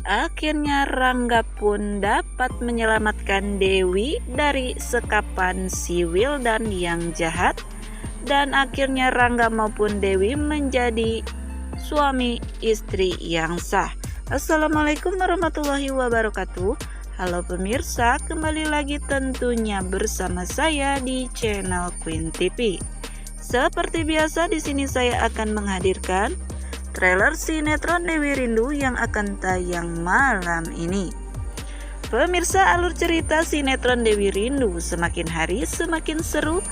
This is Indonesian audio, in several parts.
Akhirnya Rangga pun dapat menyelamatkan Dewi dari sekapan si Wildan yang jahat, dan akhirnya Rangga maupun Dewi menjadi suami istri yang sah. Assalamualaikum warahmatullahi wabarakatuh. Halo pemirsa, kembali lagi tentunya bersama saya di channel Queen TV. Seperti biasa di sini saya akan menghadirkan trailer sinetron Dewi Rindu yang akan tayang malam ini. Pemirsa, alur cerita sinetron Dewi Rindu semakin hari semakin seru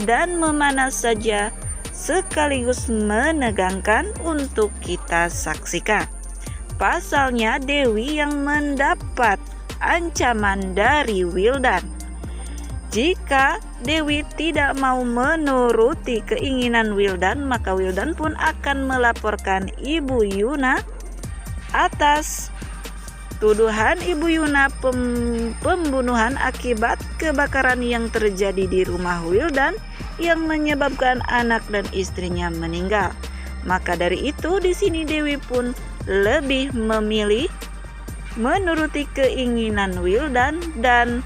dan memanas saja, sekaligus menegangkan untuk kita saksikan. Pasalnya Dewi yang mendapat ancaman dari Wildan. Jika Dewi tidak mau menuruti keinginan Wildan, maka Wildan pun akan melaporkan Ibu Yuna atas tuduhan Ibu Yuna pembunuhan akibat kebakaran yang terjadi di rumah Wildan yang menyebabkan anak dan istrinya meninggal. Maka dari itu di sini Dewi pun lebih memilih menuruti keinginan Wildan dan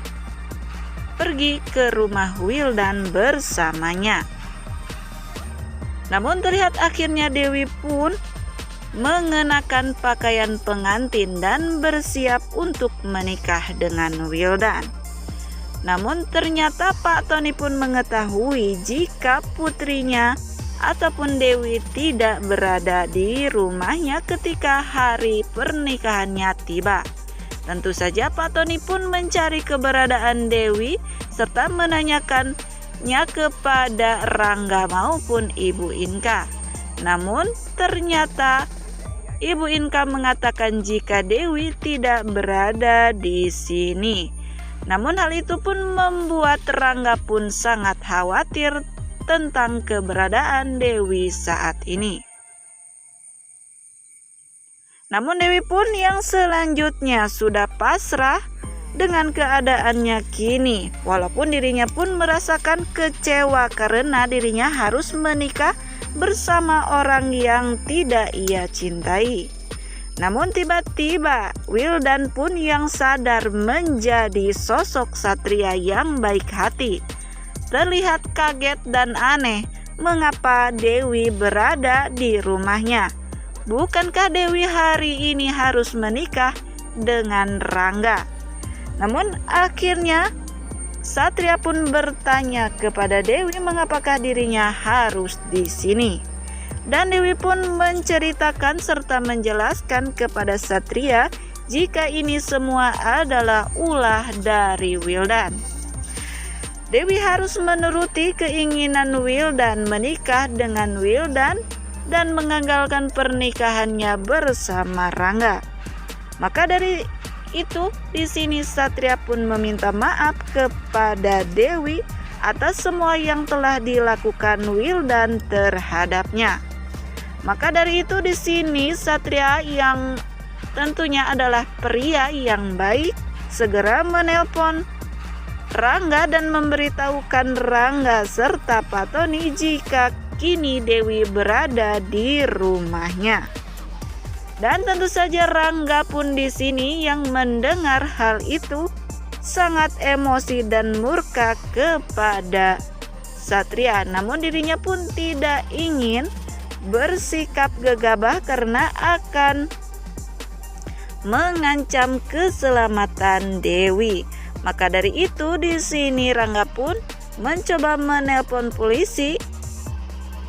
pergi ke rumah Wildan bersamanya. Namun terlihat akhirnya Dewi pun mengenakan pakaian pengantin dan bersiap untuk menikah dengan Wildan. Namun ternyata Pak Tony pun mengetahui jika putrinya ataupun Dewi tidak berada di rumahnya ketika hari pernikahannya tiba. Tentu saja Pak Tony pun mencari keberadaan Dewi serta menanyakannya kepada Rangga maupun Ibu Inka. Namun ternyata Ibu Inka mengatakan jika Dewi tidak berada di sini. Namun hal itu pun membuat Rangga pun sangat khawatir tentang keberadaan Dewi saat ini. Namun Dewi pun yang selanjutnya sudah pasrah dengan keadaannya kini, walaupun dirinya pun merasakan kecewa karena dirinya harus menikah bersama orang yang tidak ia cintai. Namun tiba-tiba Wildan pun yang sadar menjadi sosok satria yang baik hati. Terlihat kaget dan aneh mengapa Dewi berada di rumahnya. Bukankah Dewi hari ini harus menikah dengan Rangga? Namun akhirnya Satria pun bertanya kepada Dewi mengapakah dirinya harus di sini. Dan Dewi pun menceritakan serta menjelaskan kepada Satria jika ini semua adalah ulah dari Wildan. Dewi harus menuruti keinginan Wildan menikah dengan Wildan dan menggagalkan pernikahannya bersama Rangga. Maka dari itu di sini Satria pun meminta maaf kepada Dewi atas semua yang telah dilakukan Wildan terhadapnya. Maka dari itu di sini Satria yang tentunya adalah pria yang baik segera menelpon Rangga dan memberitahukan Rangga serta Pak Tony jika kini Dewi berada di rumahnya. Dan tentu saja Rangga pun di sini yang mendengar hal itu sangat emosi dan murka kepada Satria. Namun dirinya pun tidak ingin bersikap gegabah karena akan mengancam keselamatan Dewi. Maka dari itu di sini Rangga pun mencoba menelpon polisi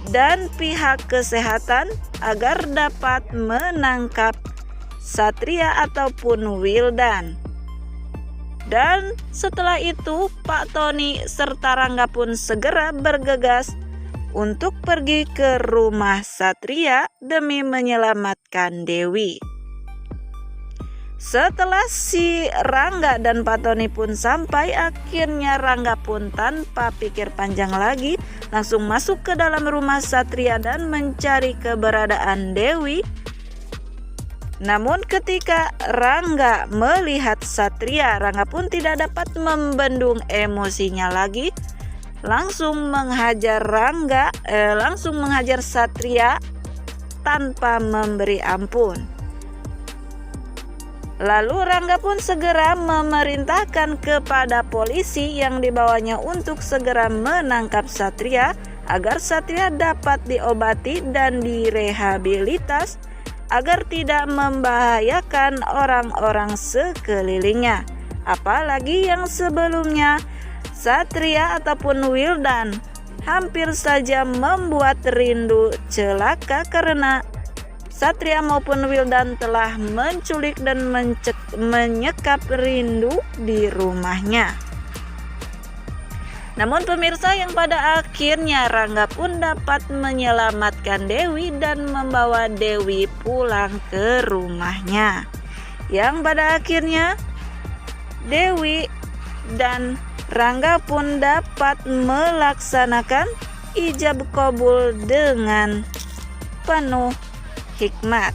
dan pihak kesehatan agar dapat menangkap Satria ataupun Wildan. Dan setelah itu Pak Tony serta Rangga pun segera bergegas untuk pergi ke rumah Satria demi menyelamatkan Dewi. Setelah si Rangga dan Pak Tony pun sampai, akhirnya Rangga pun tanpa pikir panjang lagi langsung masuk ke dalam rumah Satria dan mencari keberadaan Dewi. Namun ketika Rangga melihat Satria, Rangga pun tidak dapat membendung emosinya lagi, langsung menghajar Satria tanpa memberi ampun. Lalu Rangga pun segera memerintahkan kepada polisi yang dibawanya untuk segera menangkap Satria agar Satria dapat diobati dan direhabilitas agar tidak membahayakan orang-orang sekelilingnya. Apalagi yang sebelumnya Satria ataupun Wildan hampir saja membuat Rindu celaka karena Satria maupun Wildan telah menculik dan menyekap Rindu di rumahnya. Namun pemirsa, yang pada akhirnya Rangga pun dapat menyelamatkan Dewi dan membawa Dewi pulang ke rumahnya. Yang pada akhirnya Dewi dan Rangga pun dapat melaksanakan ijab qabul dengan penuh hikmat.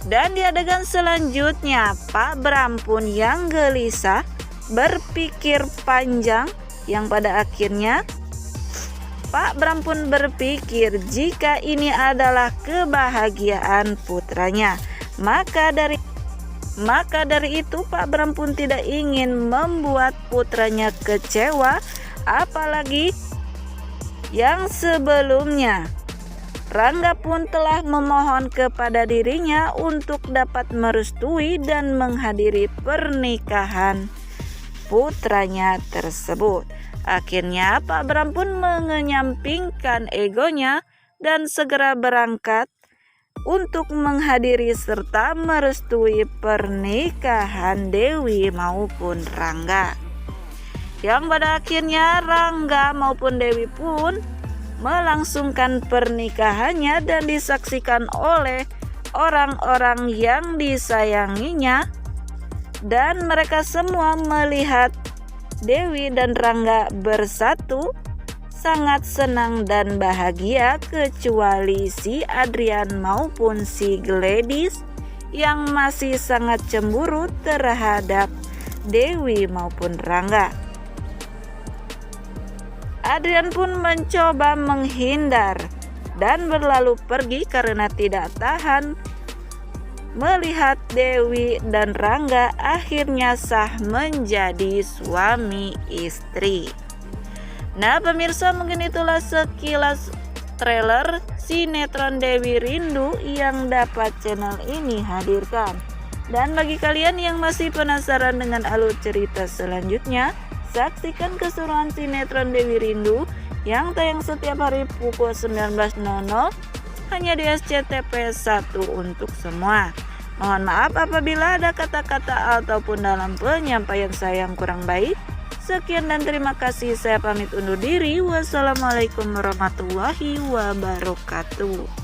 Dan di adegan selanjutnya, Pak Bram pun yang gelisah berpikir panjang, yang pada akhirnya Pak Bram pun berpikir jika ini adalah kebahagiaan putranya, maka dari itu Pak Bram pun tidak ingin membuat putranya kecewa, apalagi yang sebelumnya Rangga pun telah memohon kepada dirinya untuk dapat merestui dan menghadiri pernikahan putranya tersebut. Akhirnya Pak Bram pun mengenyampingkan egonya dan segera berangkat untuk menghadiri serta merestui pernikahan Dewi maupun Rangga. Yang pada akhirnya Rangga maupun Dewi pun melangsungkan pernikahannya dan disaksikan oleh orang-orang yang disayanginya, dan mereka semua melihat Dewi dan Rangga bersatu sangat senang dan bahagia, kecuali si Adrian maupun si Gladys yang masih sangat cemburu terhadap Dewi maupun Rangga. Adrian pun mencoba menghindar dan berlalu pergi karena tidak tahan melihat Dewi dan Rangga akhirnya sah menjadi suami istri. Nah pemirsa, mungkin itulah sekilas trailer sinetron Dewi Rindu yang dapat channel ini hadirkan. Dan bagi kalian yang masih penasaran dengan alur cerita selanjutnya, saksikan keseruan sinetron Dewi Rindu yang tayang setiap hari pukul 19.00 hanya di SCTV 1 untuk semua. Mohon maaf apabila ada kata-kata ataupun dalam penyampaian saya yang kurang baik. Sekian dan terima kasih, saya pamit undur diri. Wassalamualaikum warahmatullahi wabarakatuh.